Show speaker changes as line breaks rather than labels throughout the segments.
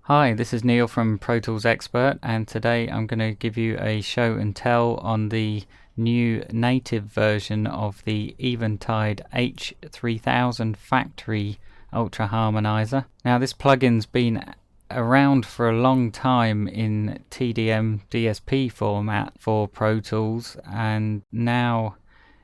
Hi, this is Neil from Pro Tools Expert, and today I'm going to give you a show and tell on the new native version of the Eventide H3000 Factory Ultra Harmonizer. Now, this plugin's been around for a long time in TDM DSP format for Pro Tools, and now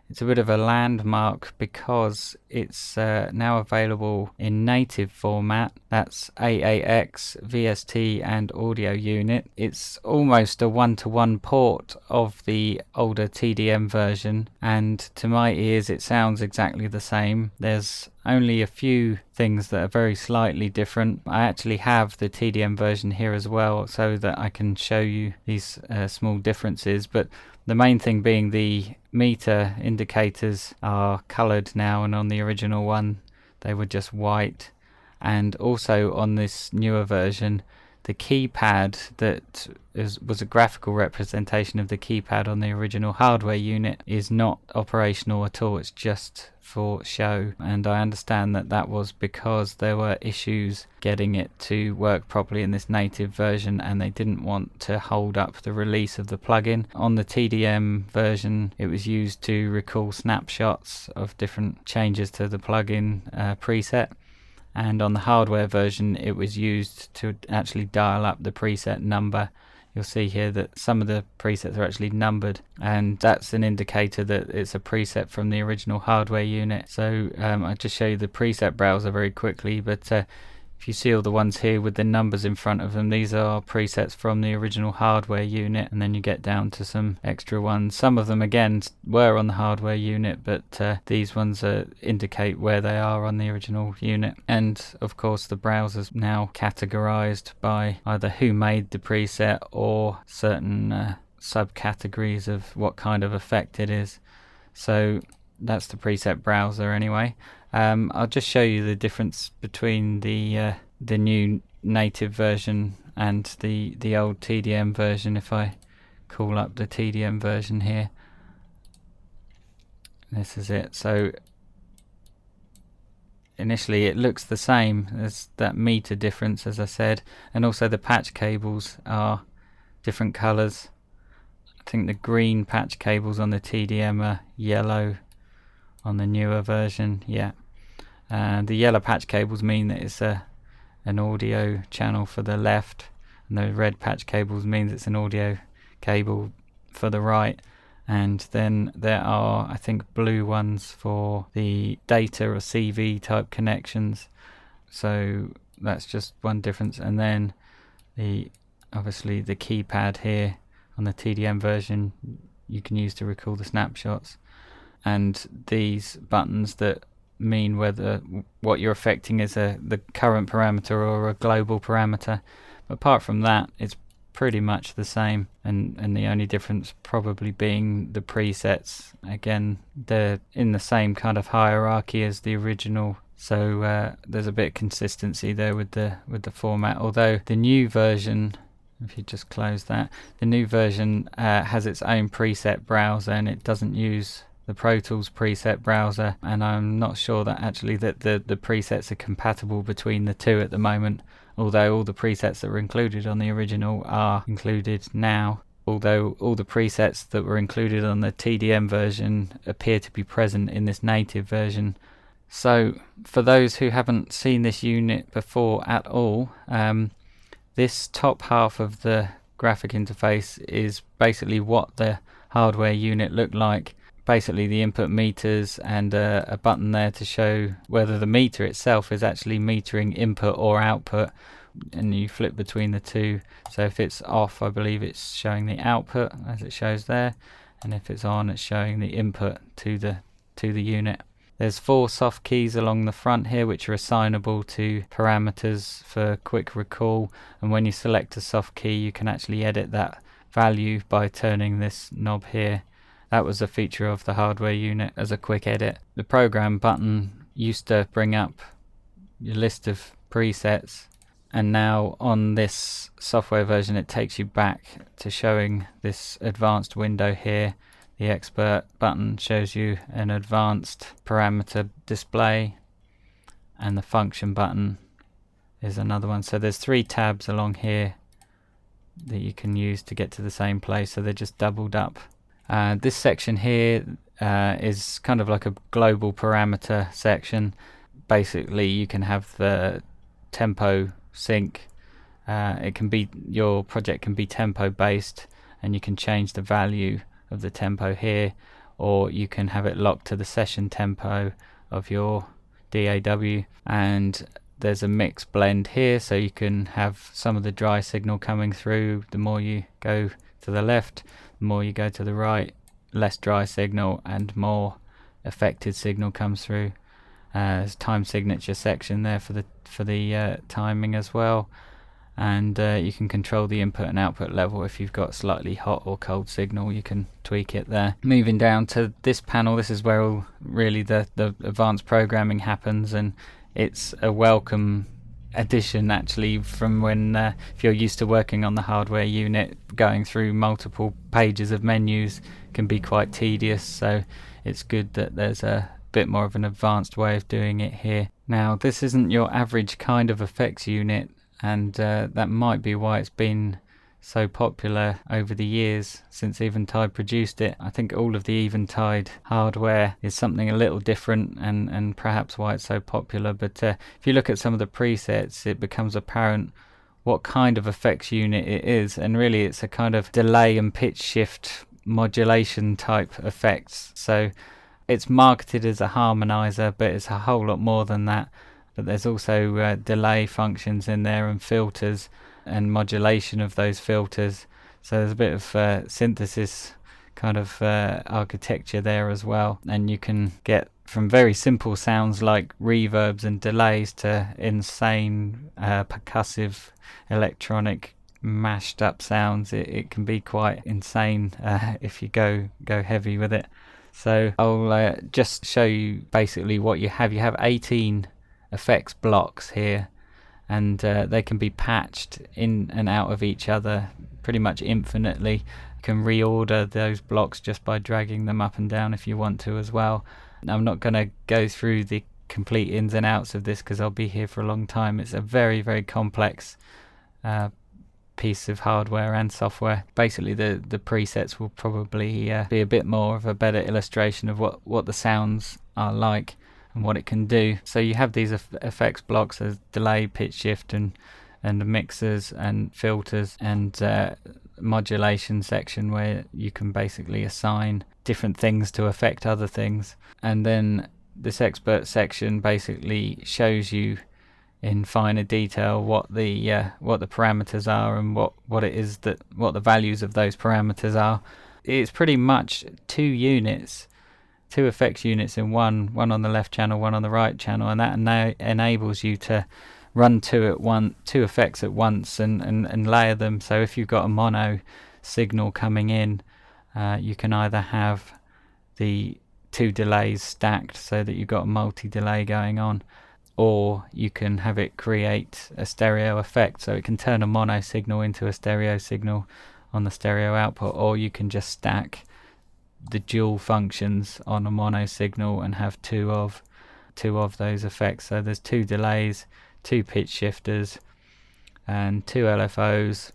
it's a bit of a landmark because it's now available in native format. That's AAX, VST and audio unit. It's almost a one-to-one port of the older TDM version, and to my ears it sounds exactly the same. There's only a few things that are very slightly different. I actually have the TDM version here as well so that I can show you these small differences, but the main thing being the meter indicators are coloured now, and on the original one they were just white. And also on this newer version, the keypad that was a graphical representation of the keypad on the original hardware unit is not operational at all. It's just for show, and I understand that that was because there were issues getting it to work properly in this native version, and they didn't want to hold up the release of the plugin. On the TDM version, it was used to recall snapshots of different changes to the plugin preset, and on the hardware version it was used to actually dial up the preset number. You'll see here that some of the presets are actually numbered, and that's an indicator that it's a preset from the original hardware unit. So I'll just show you the preset browser very quickly, but if you see all the ones here with the numbers in front of them, these are presets from the original hardware unit, and then you get down to some extra ones. Some of them again were on the hardware unit, but these ones indicate where they are on the original unit. And of course the browser's now categorized by either who made the preset or certain subcategories of what kind of effect it is. So that's the preset browser anyway. I'll just show you the difference between the new native version and the old TDM version. If I call up the TDM version here, this is it. So initially it looks the same. There's that meter difference, as I said, and also the patch cables are different colors. I think the green patch cables on the TDM are yellow on the newer version. Yeah. The yellow patch cables mean that it's an audio channel for the left, and the red patch cables means it's an audio cable for the right. And then there are, I think, blue ones for the data or CV type connections. So that's just one difference. And then obviously the keypad here on the TDM version you can use to recall the snapshots, and these buttons that mean whether what you're affecting is the current parameter or a global parameter. But apart from that, it's pretty much the same, and the only difference probably being the presets. Again, they're in the same kind of hierarchy as the original, so there's a bit of consistency there with the format. Although the new version, if you just close that, the new version has its own preset browser, and it doesn't use the Pro Tools preset browser, and I'm not sure that actually that the presets are compatible between the two at the moment, although all the presets that were included on the original are included now, although all the presets that were included on the TDM version appear to be present in this native version. So for those who haven't seen this unit before at all, this top half of the graphic interface is basically what the hardware unit looked like. Basically the input meters and a button there to show whether the meter itself is actually metering input or output, and you flip between the two. So if it's off, I believe it's showing the output as it shows there, and if it's on, it's showing the input to the unit. There's 4 soft keys along the front here which are assignable to parameters for quick recall, and when you select a soft key you can actually edit that value by turning this knob here. That was a feature of the hardware unit as a quick edit. The program button used to bring up your list of presets, And now on this software version, it takes you back to showing this advanced window here. The expert button shows you an advanced parameter display, and the function button is another one. So there's 3 tabs along here that you can use to get to the same place, so they're just doubled up. This section here is kind of like a global parameter section. Basically, you can have the tempo sync. It can be, your project can be tempo based, and you can change the value of the tempo here, or you can have it locked to the session tempo of your DAW. And there's a mix blend here, so you can have some of the dry signal coming through. The more you go to the left, the more you go to the right, less dry signal and more affected signal comes through. There's time signature section there for the timing as well, and you can control the input and output level. If you've got slightly hot or cold signal, you can tweak it there. Moving down to this panel, this is where all really the advanced programming happens, and it's a welcome addition actually from when if you're used to working on the hardware unit, going through multiple pages of menus can be quite tedious, so it's good that there's a bit more of an advanced way of doing it here. Now this isn't your average kind of effects unit, and that might be why it's been so popular over the years since Eventide produced it. I think all of the Eventide hardware is something a little different, and perhaps why it's so popular. But if you look at some of the presets, it becomes apparent what kind of effects unit it is, and really it's a kind of delay and pitch shift modulation type effects. So it's marketed as a harmonizer, but it's a whole lot more than that. But there's also delay functions in there, and filters and modulation of those filters. So there's a bit of synthesis kind of architecture there as well. And you can get from very simple sounds like reverbs and delays to insane percussive electronic mashed up sounds. It can be quite insane if you go heavy with it. So I'll just show you basically what you have. You have 18 effects blocks here, and they can be patched in and out of each other pretty much infinitely. You can reorder those blocks just by dragging them up and down if you want to as well. I'm not going to go through the complete ins and outs of this because I'll be here for a long time. It's a very, very complex piece of hardware and software. Basically the presets will probably be a bit more of a better illustration of what the sounds are like and what it can do. So you have these effects blocks as delay, pitch shift, and mixers and filters, and modulation section where you can basically assign different things to affect other things. And then this expert section basically shows you in finer detail what the parameters are and what it is that what the values of those parameters are. It's pretty much two effects units in one on the left channel, one on the right channel, and that enables you to run two effects at once and layer them. So if you've got a mono signal coming in, you can either have the two delays stacked so that you've got a multi-delay going on, or you can have it create a stereo effect, so it can turn a mono signal into a stereo signal on the stereo output, or you can just stack the dual functions on a mono signal and have two of those effects. So there's two delays, two pitch shifters, and two LFOs,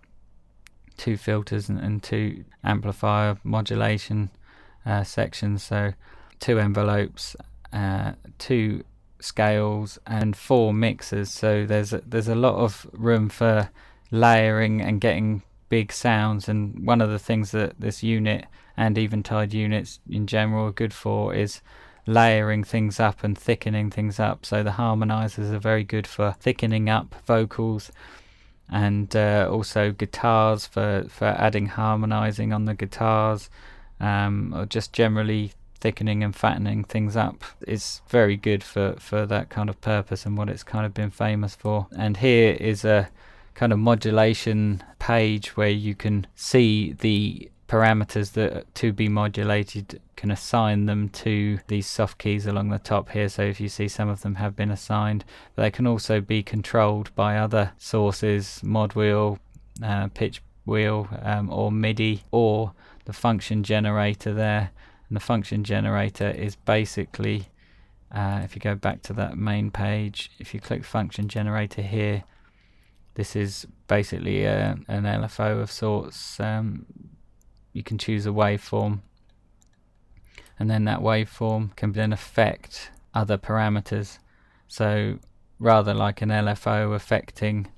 two filters, and two amplifier modulation sections. So two envelopes, two scales, and four mixers. So there's a lot of room for layering and getting big sounds. And one of the things that this unit and Eventide units in general are good for is layering things up and thickening things up. So the harmonizers are very good for thickening up vocals, and also guitars for adding harmonizing on the guitars, or just generally thickening and fattening things up. It's very good for that kind of purpose and what it's kind of been famous for. And here is a kind of modulation page where you can see the parameters that are to be modulated, can assign them to these soft keys along the top here. So if you see, some of them have been assigned, but they can also be controlled by other sources, mod wheel, pitch wheel, or MIDI, or the function generator there. And the function generator is basically, if you go back to that main page, if you click function generator here, this is basically an LFO of sorts. You can choose a waveform, and then that waveform can then affect other parameters. So rather like an LFO affecting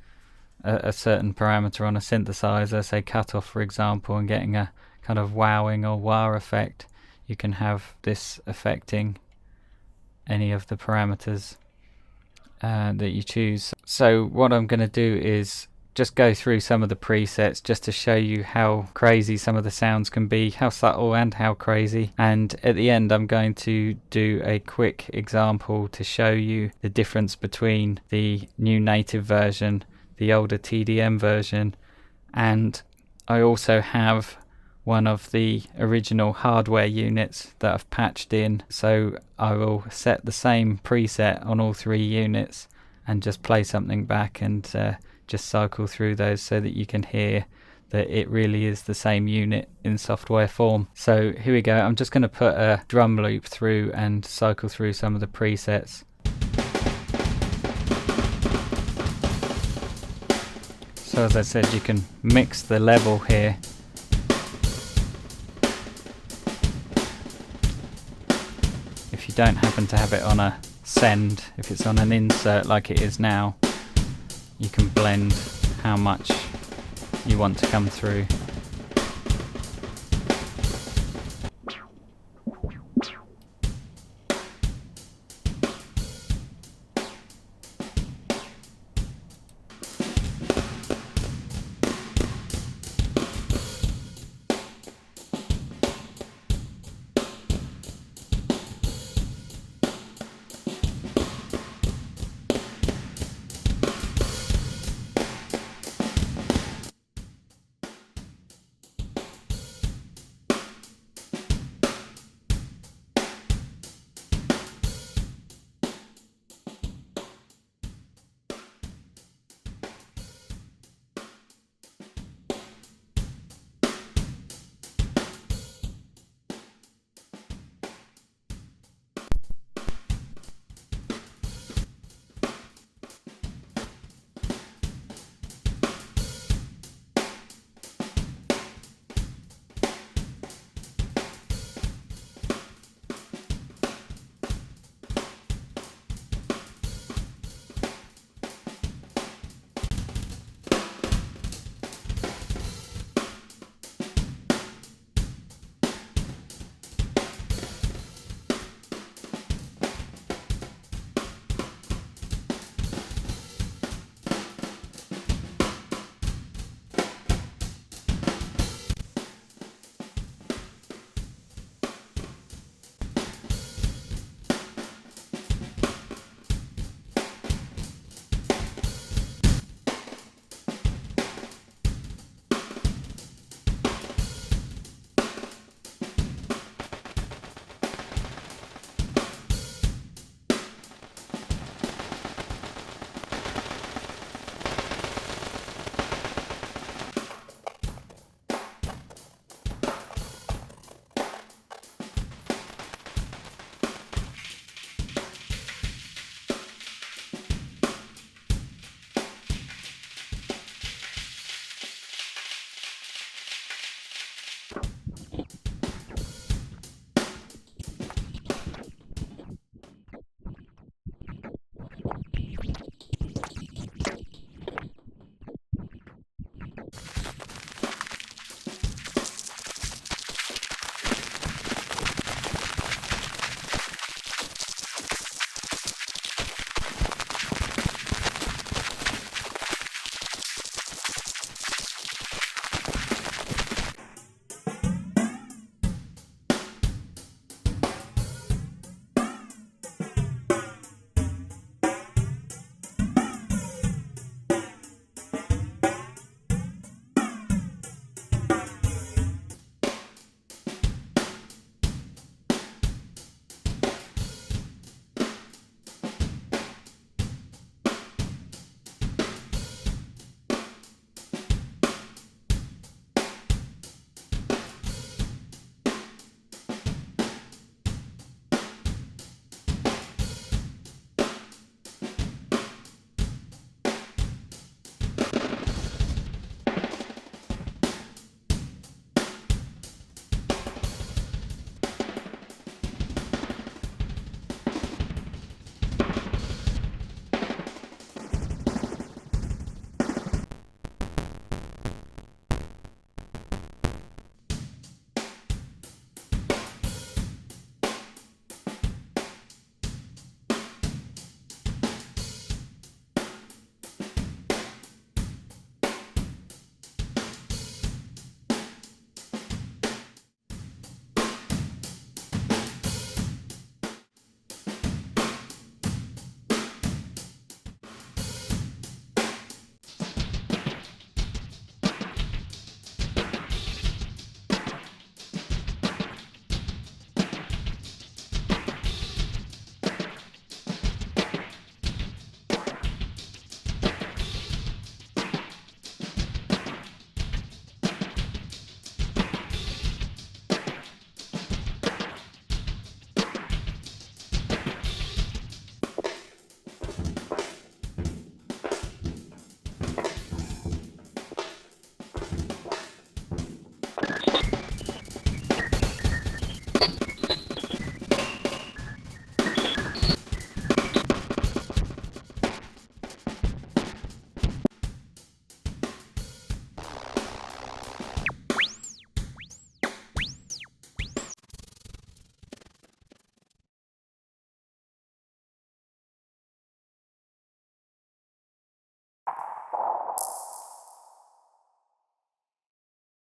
a certain parameter on a synthesizer, say cutoff for example, and getting a kind of wowing or wah effect, you can have this affecting any of the parameters that you choose. So what I'm going to do is just go through some of the presets just to show you how crazy some of the sounds can be, how subtle and how crazy. And at the end I'm going to do a quick example to show you the difference between the new native version, the older TDM version, and I also have one of the original hardware units that I've patched in. So I will set the same preset on all three units and just play something back and just cycle through those so that you can hear that it really is the same unit in software form. So here we go. I'm just going to put a drum loop through and cycle through some of the presets. So as I said, you can mix the level here. If you don't happen to have it on a send, if it's on an insert like it is now, you can blend how much you want to come through.